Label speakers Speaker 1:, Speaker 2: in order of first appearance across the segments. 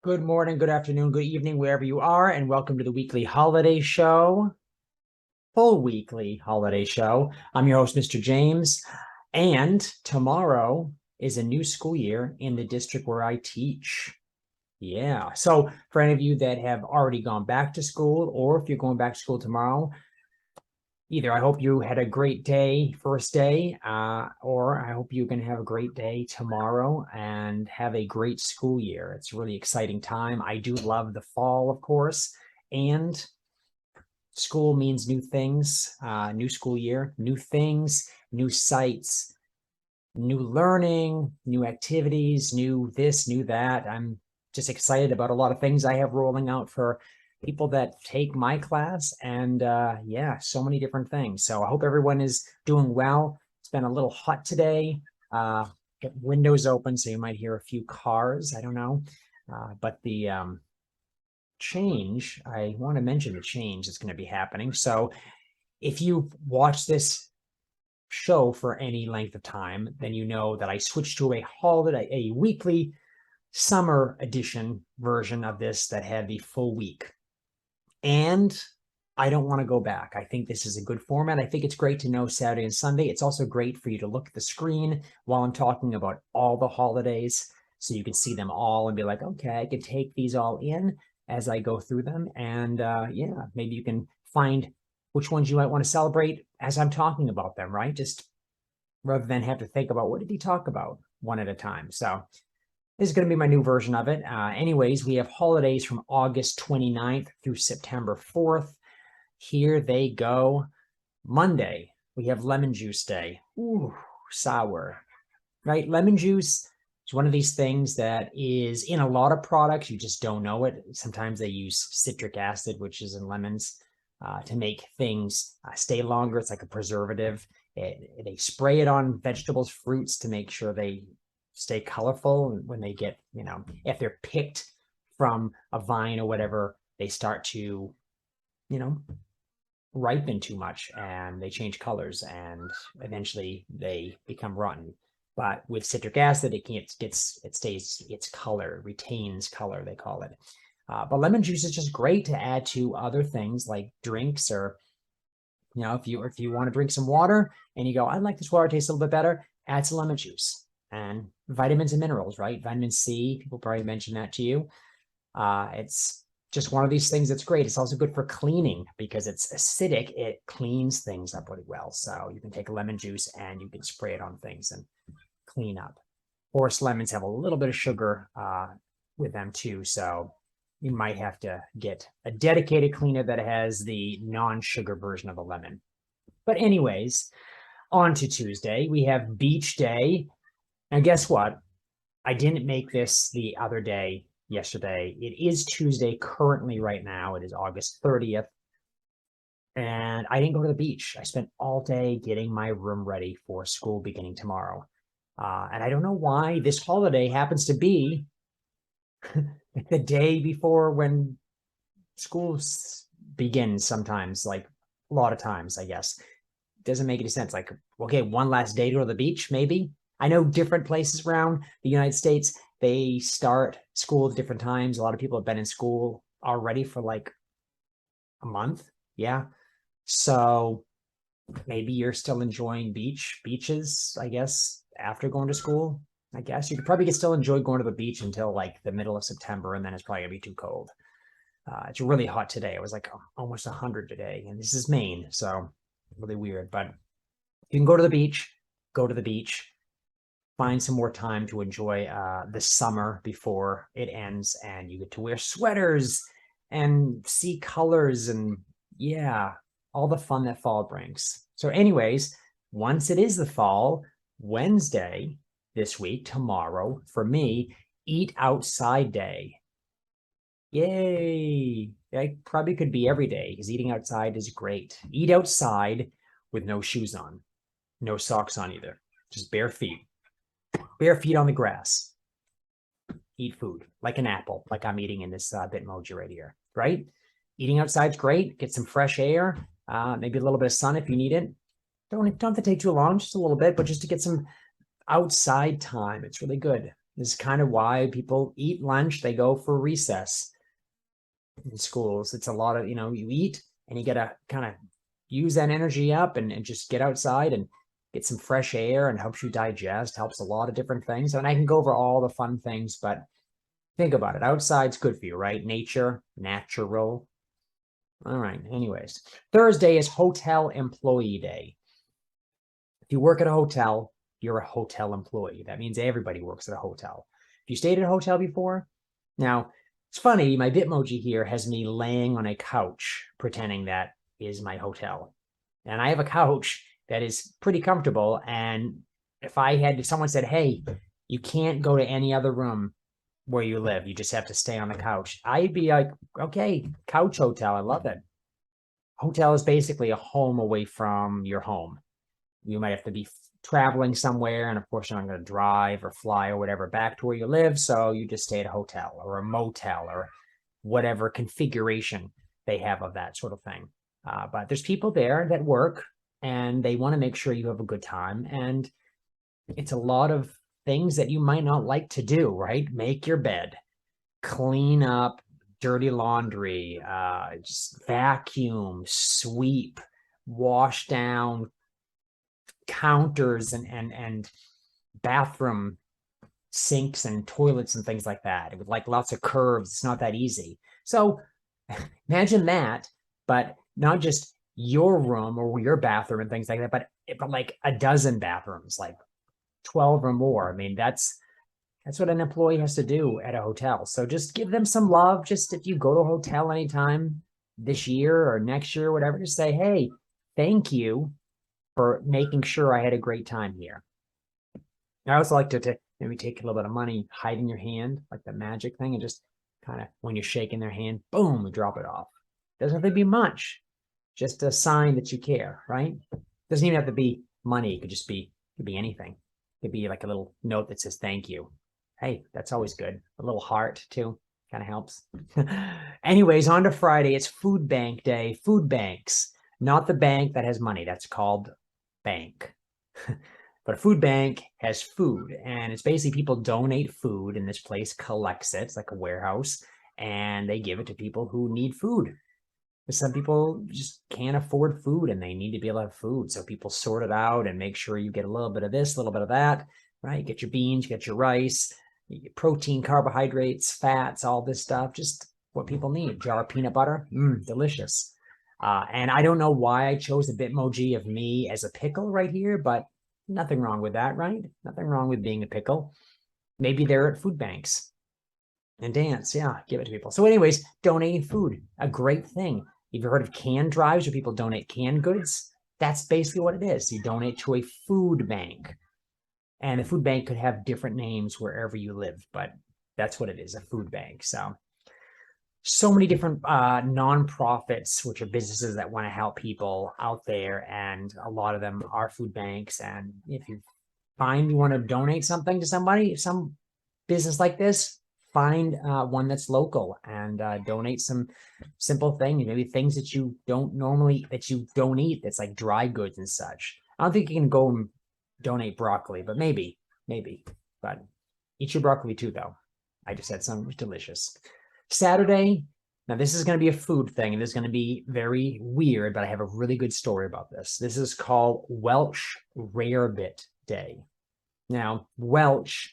Speaker 1: Good morning, good afternoon, good evening, wherever you are, and welcome to the weekly holiday show, full weekly holiday show. I'm your host, Mr. James, and tomorrow is a new school year in the district where I teach. Yeah, so for any of you that have already gone back to school, or if you're going back to school tomorrow, either I hope you had a great day, first day, or I hope you're going to have a great day tomorrow and have a great school year. It's a really exciting time. I do love the fall, of course, and school means new things, new school year, new things, new sights, new learning, new activities, new this, new that. I'm just excited about a lot of things I have rolling out for people that take my class, and yeah, so many different things. So I hope everyone is doing well. It's been a little hot today. Get windows open, so you might hear a few cars. I don't know. But the change, I want to mention the change that's going to be happening. So if you watch this show for any length of time, then you know that I switched to a holiday, a weekly summer edition version of this that had the full week. And I don't want to go back. I think this is a good format. I think it's great to know Saturday and Sunday. It's also great for you to look at the screen while I'm talking about all the holidays, so you can see them all and be like, okay, I can take these all in as I go through them. And yeah, maybe you can find which ones you might want to celebrate as I'm talking about them, right? Just rather than have to think about what did he talk about one at a time. So this is going to be my new version of it. Anyways, we have holidays from August 29th through September 4th. Here they go. Monday, we have lemon juice day. Ooh, sour, right? Lemon juice is one of these things that is in a lot of products. You just don't know it. Sometimes they use citric acid, which is in lemons, to make things stay longer. It's like a preservative. They spray it on vegetables, fruits to make sure they stay colorful. When they get, if they're picked from a vine or whatever, they start to, ripen too much and they change colors and eventually they become rotten. But with citric acid, it stays its color, retains color, they call it. But lemon juice is just great to add to other things like drinks, or if you want to drink some water and you go, I like this water, tastes a little bit better, add some lemon juice. And vitamins and minerals, right? Vitamin C, people probably mention that to you. It's just one of these things that's great. It's also good for cleaning because it's acidic. It cleans things up really well. So you can take lemon juice and you can spray it on things and clean up. Forest lemons have a little bit of sugar with them too. So you might have to get a dedicated cleaner that has the non-sugar version of a lemon. But anyways, on to Tuesday. We have beach day. And guess what? I didn't make this the other day, yesterday. It is Tuesday currently right now. It is August 30th. And I didn't go to the beach. I spent all day getting my room ready for school beginning tomorrow. And I don't know why this holiday happens to be the day before when school begins sometimes, like a lot of times, I guess. Doesn't make any sense. Like, okay, one last day to go to the beach, maybe. I know different places around the United States, they start school at different times. A lot of people have been in school already for like a month. Yeah. So maybe you're still enjoying beaches, I guess, after going to school. I guess you could probably still enjoy going to the beach until like the middle of September, and then it's probably gonna be too cold. It's really hot today. It was like almost 100 today, and this is Maine, so really weird. But you can go to the beach, go to the beach. Find some more time to enjoy the summer before it ends, and you get to wear sweaters and see colors and yeah, all the fun that fall brings. So anyways, once it is the fall, Wednesday this week, tomorrow, for me, eat outside day. Yay. That probably could be every day because eating outside is great. Eat outside with no shoes on, no socks on either, just bare feet. Bare feet on the grass. Eat food like an apple, like I'm eating in this Bitmoji right here, right? Eating outside's great. Get some fresh air, maybe a little bit of sun if you need it. Don't have to take too long, just a little bit, but just to get some outside time. It's really good. This is kind of why people eat lunch. They go for recess in schools. It's a lot of, you eat and you got to kind of use that energy up and just get outside and get some fresh air, and helps you digest, helps a lot of different things. And I can go over all the fun things, but think about it. Outside's good for you, right? Nature, natural. All right. Anyways, Thursday is Hotel Employee Day. If you work at a hotel, you're a hotel employee. That means everybody works at a hotel. If you stayed at a hotel before, now it's funny, my Bitmoji here has me laying on a couch pretending that is my hotel. And I have a couch that is pretty comfortable. And if someone said, hey, you can't go to any other room where you live, you just have to stay on the couch, I'd be like, okay, couch hotel, I love it. Hotel is basically a home away from your home. You might have to be traveling somewhere, and of course you're not going to drive or fly or whatever back to where you live, so you just stay at a hotel or a motel or whatever configuration they have of that sort of thing. But there's people there that work, and they want to make sure you have a good time, and it's a lot of things that you might not like to do, right? Make your bed, clean up dirty laundry, just vacuum, sweep, wash down counters and bathroom sinks and toilets and things like that. With like lots of curves, it's not that easy. So imagine that, but not just your room or your bathroom and things like that, but like a dozen bathrooms, like 12 or more. I mean, that's what an employee has to do at a hotel. So just give them some love. Just if you go to a hotel anytime this year or next year, or whatever, just say, hey, thank you for making sure I had a great time here. I also like to maybe take a little bit of money, hide in your hand, like the magic thing, and just kind of, when you're shaking their hand, boom, drop it off. Doesn't have to be much, just a sign that you care, right? Doesn't even have to be money. It could be anything. It could be like a little note that says thank you. Hey, that's always good. A little heart too, kind of helps. Anyways, on to Friday. It's Food Bank Day. Food banks, not the bank that has money. That's called bank. But a food bank has food, and it's basically people donate food, and this place collects it. It's like a warehouse, and they give it to people who need food. Some people just can't afford food, and they need to be able to have food. So people sort it out and make sure you get a little bit of this, a little bit of that, right? You get your beans, you get your rice, you get protein, carbohydrates, fats, all this stuff, just what people need. Jar of peanut butter, delicious. And I don't know why I chose the Bitmoji of me as a pickle right here, but nothing wrong with that, right? Nothing wrong with being a pickle. Maybe they're at food banks and dance. Yeah, give it to people. So anyways, donating food, a great thing. Have you heard of can drives where people donate canned goods? That's basically what it is. You donate to a food bank. And the food bank could have different names wherever you live, but that's what it is, a food bank. So many different nonprofits, which are businesses that want to help people out there, and a lot of them are food banks. And if you find you want to donate something to somebody, some business like this, find one that's local and donate some simple things, maybe things that you don't eat, that's like dry goods and such. I don't think you can go and donate broccoli, but maybe, but eat your broccoli too, though. I just had some, it was delicious. Saturday, now this is going to be a food thing, and this is going to be very weird, but I have a really good story about this. This is called Welsh Rare Bit Day. Now, Welsh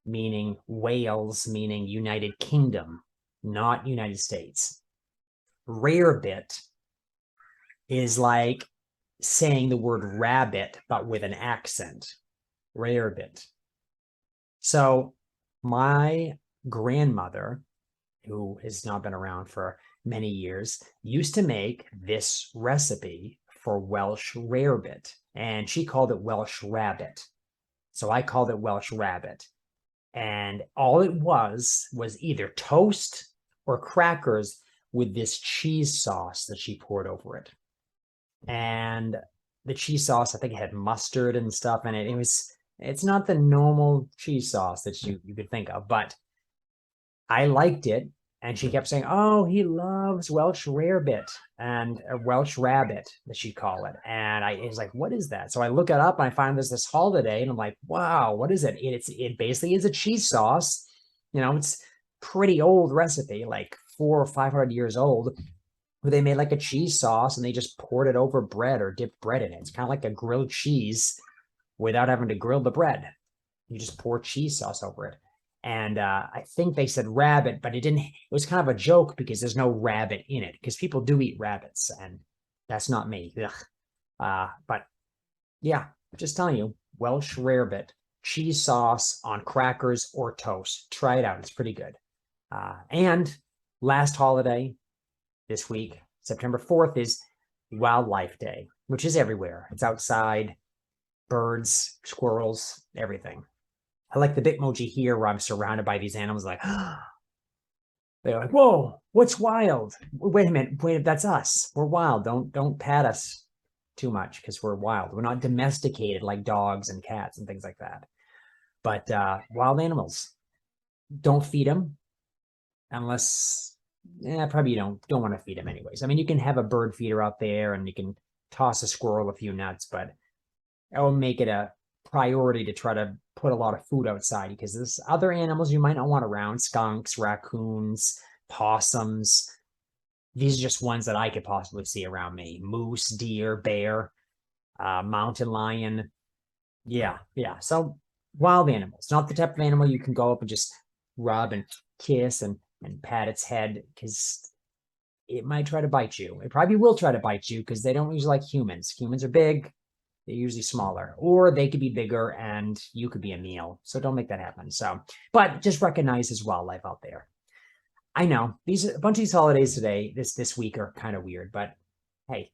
Speaker 1: meaning Wales, meaning United Kingdom, not United States. Rare bit is like saying the word rabbit, but with an accent. Rare bit. So my grandmother, who has not been around for many years, used to make this recipe for Welsh rarebit, and she called it Welsh rabbit. So I called it Welsh rabbit. And all it was either toast or crackers with this cheese sauce that she poured over it. And the cheese sauce, I think it had mustard and stuff in it. It's not the normal cheese sauce that you could think of, but I liked it. And she kept saying, "Oh, he loves Welsh Rare Bit and a Welsh Rabbit," that she'd call it. And I was like, "What is that?" So I look it up and I find there's this holiday, and I'm like, "Wow, what is it?" It basically is a cheese sauce. It's pretty old recipe, like 400 or 500 years old, where they made like a cheese sauce and they just poured it over bread or dipped bread in it. It's kind of like a grilled cheese without having to grill the bread. You just pour cheese sauce over it. And I think they said rabbit, but it didn't. It was kind of a joke because there's no rabbit in it, because people do eat rabbits, and that's not me. But yeah, just telling you, Welsh Rarebit cheese sauce on crackers or toast. Try it out; it's pretty good. And last holiday this week, September 4th, is Wildlife Day, which is everywhere. It's outside, birds, squirrels, everything. I like the Bitmoji here where I'm surrounded by these animals like, they're like, "Whoa, what's wild? Wait a minute, wait, that's us. We're wild. Don't pat us too much because we're wild. We're not domesticated like dogs and cats and things like that. But wild animals, don't feed them unless, probably you don't want to feed them anyways. I mean, you can have a bird feeder out there and you can toss a squirrel a few nuts, but I will make it a priority to try to put a lot of food outside, because there's other animals you might not want around: skunks, raccoons, possums. These are just ones that I could possibly see around me: moose, deer, bear, mountain lion. Yeah. So wild animals, not the type of animal you can go up and just rub and kiss and pat its head, because it might try to bite you. It probably will try to bite you because they don't usually like humans. Humans are big. They're usually smaller, or they could be bigger and you could be a meal. So don't make that happen. So, but just recognize there's wildlife out there. I know a bunch of these holidays today, this week, are kind of weird, but hey,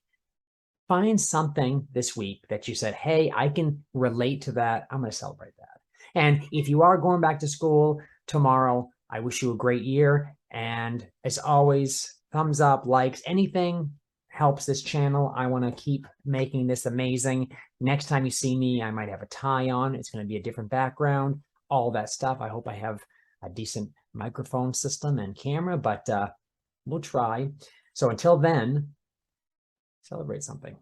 Speaker 1: find something this week that you said, "Hey, I can relate to that. I'm going to celebrate that." And if you are going back to school tomorrow, I wish you a great year. And as always, thumbs up, likes, anything helps this channel. I want to keep making this amazing. Next time you see me, I might have a tie on. It's going to be a different background, all that stuff. I hope I have a decent microphone system and camera, but we'll try. So until then, celebrate something.